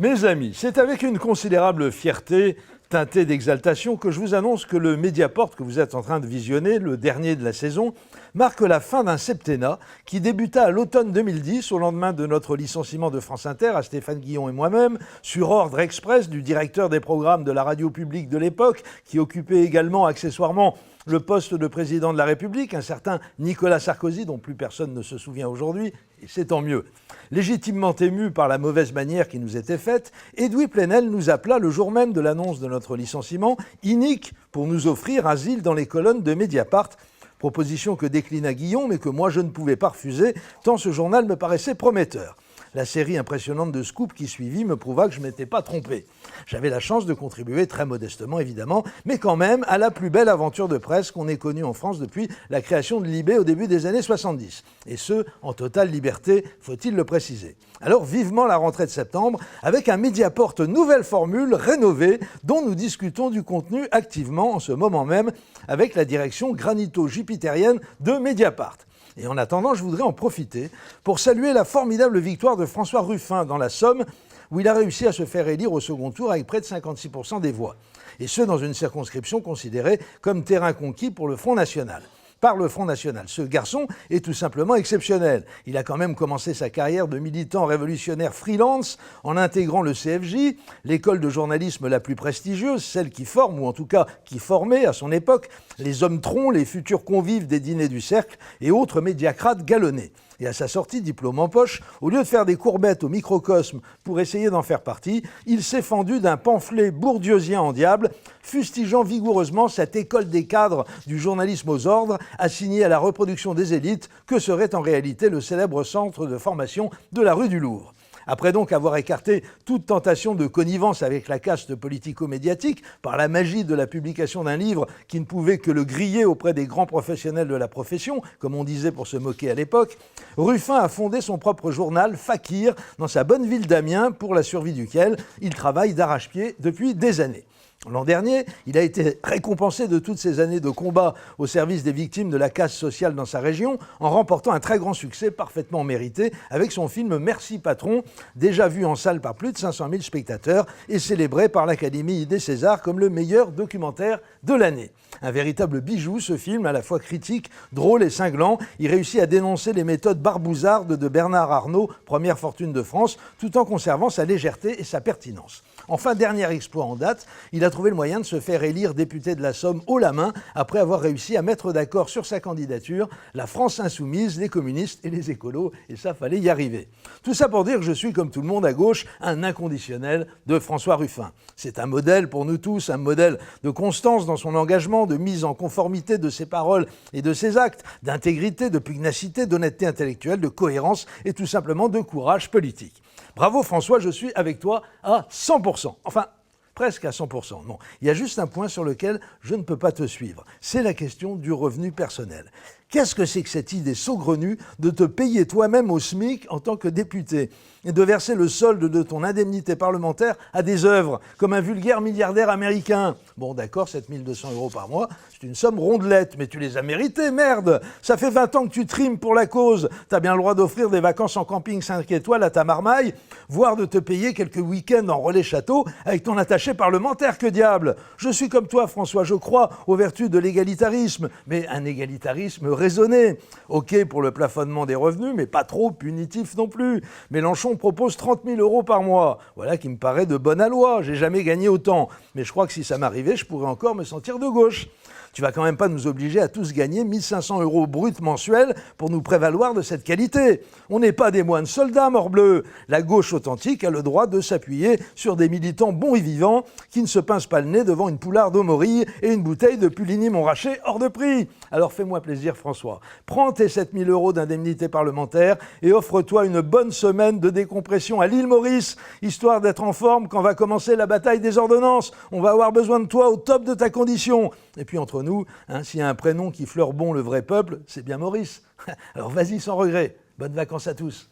Mes amis, c'est avec une considérable fierté, teintée d'exaltation, que je vous annonce que le Mediaport que vous êtes en train de visionner, le dernier de la saison, marque la fin d'un septennat qui débuta à l'automne 2010, au lendemain de notre licenciement de France Inter à Stéphane Guillon et moi-même, sur ordre express du directeur des programmes de la radio publique de l'époque, qui occupait également accessoirement le poste de président de la République, un certain Nicolas Sarkozy, dont plus personne ne se souvient aujourd'hui, et c'est tant mieux. Légitimement ému par la mauvaise manière qui nous était faite, Edoui Plenel nous appela le jour même de l'annonce de notre licenciement, inique pour nous offrir asile dans les colonnes de Mediapart, proposition que déclina Guillon, mais que moi je ne pouvais pas refuser, tant ce journal me paraissait prometteur. La série impressionnante de Scoop qui suivit me prouva que je ne m'étais pas trompé. J'avais la chance de contribuer, très modestement évidemment, mais quand même à la plus belle aventure de presse qu'on ait connue en France depuis la création de Libé au début des années 70. Et ce, en totale liberté, faut-il le préciser. Alors vivement la rentrée de septembre, avec un Mediaport nouvelle formule, rénovée, dont nous discutons du contenu activement en ce moment même avec la direction granito-jupitérienne de Mediapart. Et en attendant, je voudrais en profiter pour saluer la formidable victoire de François Ruffin dans la Somme, où il a réussi à se faire élire au second tour avec près de 56% des voix. Et ce, dans une circonscription considérée comme terrain conquis pour le Front National. Par le Front National. Ce garçon est tout simplement exceptionnel. Il a quand même commencé sa carrière de militant révolutionnaire freelance en intégrant le CFJ, l'école de journalisme la plus prestigieuse, celle qui forme, ou en tout cas qui formait à son époque, les hommes troncs, les futurs convives des dîners du cercle et autres médiacrates galonnés. Et à sa sortie, diplôme en poche, au lieu de faire des courbettes au microcosme pour essayer d'en faire partie, il s'est fendu d'un pamphlet bourdieusien en diable, fustigeant vigoureusement cette école des cadres du journalisme aux ordres, assignée à la reproduction des élites, que serait en réalité le célèbre centre de formation de la rue du Louvre. Après donc avoir écarté toute tentation de connivence avec la caste politico-médiatique par la magie de la publication d'un livre qui ne pouvait que le griller auprès des grands professionnels de la profession, comme on disait pour se moquer à l'époque, Ruffin a fondé son propre journal, Fakir, dans sa bonne ville d'Amiens, pour la survie duquel il travaille d'arrache-pied depuis des années. L'an dernier, il a été récompensé de toutes ces années de combat au service des victimes de la casse sociale dans sa région, en remportant un très grand succès parfaitement mérité avec son film Merci Patron, déjà vu en salle par plus de 500 000 spectateurs et célébré par l'Académie des Césars comme le meilleur documentaire de l'année. Un véritable bijou, ce film, à la fois critique, drôle et cinglant. Il réussit à dénoncer les méthodes barbouzardes de Bernard Arnault, première fortune de France, tout en conservant sa légèreté et sa pertinence. Enfin, dernier exploit en date, il a trouvé le moyen de se faire élire député de la Somme haut la main après avoir réussi à mettre d'accord sur sa candidature la France insoumise, les communistes et les écolos, et ça, fallait y arriver. Tout ça pour dire que je suis, comme tout le monde à gauche, un inconditionnel de François Ruffin. C'est un modèle pour nous tous, un modèle de constance dans son engagement, de mise en conformité de ses paroles et de ses actes, d'intégrité, de pugnacité, d'honnêteté intellectuelle, de cohérence et tout simplement de courage politique. Bravo François, je suis avec toi à 100%. Enfin, presque à 100%. Non, il y a juste un point sur lequel je ne peux pas te suivre. C'est la question du revenu personnel. Qu'est-ce que c'est que cette idée saugrenue de te payer toi-même au SMIC en tant que député et de verser le solde de ton indemnité parlementaire à des œuvres, comme un vulgaire milliardaire américain? Bon d'accord, 7 200 € par mois, c'est une somme rondelette, mais tu les as méritées, merde! Ça fait 20 ans que tu trimes pour la cause. T'as bien le droit d'offrir des vacances en camping 5 étoiles à ta marmaille, voire de te payer quelques week-ends en relais château avec ton attaché parlementaire, que diable! Je suis comme toi, François, je crois aux vertus de l'égalitarisme, mais un égalitarisme raisonné. Ok pour le plafonnement des revenus, mais pas trop punitif non plus. Mélenchon propose 30 000 € par mois. Voilà qui me paraît de bonne aloi. J'ai jamais gagné autant. Mais je crois que si ça m'arrivait, je pourrais encore me sentir de gauche. Tu vas quand même pas nous obliger à tous gagner 1 500 € bruts mensuels pour nous prévaloir de cette qualité. On n'est pas des moines soldats, morbleu. La gauche authentique a le droit de s'appuyer sur des militants bons et vivants qui ne se pincent pas le nez devant une poularde aux morilles et une bouteille de Puligny-Montrachet hors de prix. Alors fais-moi plaisir, François. Prends tes 7 000 € d'indemnité parlementaire et offre-toi une bonne semaine de décompression à l'île Maurice, histoire d'être en forme quand va commencer la bataille des ordonnances. On va avoir besoin de toi au top de ta condition. Et puis entre nous, s'il y a un prénom qui fleure bon le vrai peuple, c'est bien Maurice. Alors vas-y sans regret. Bonnes vacances à tous.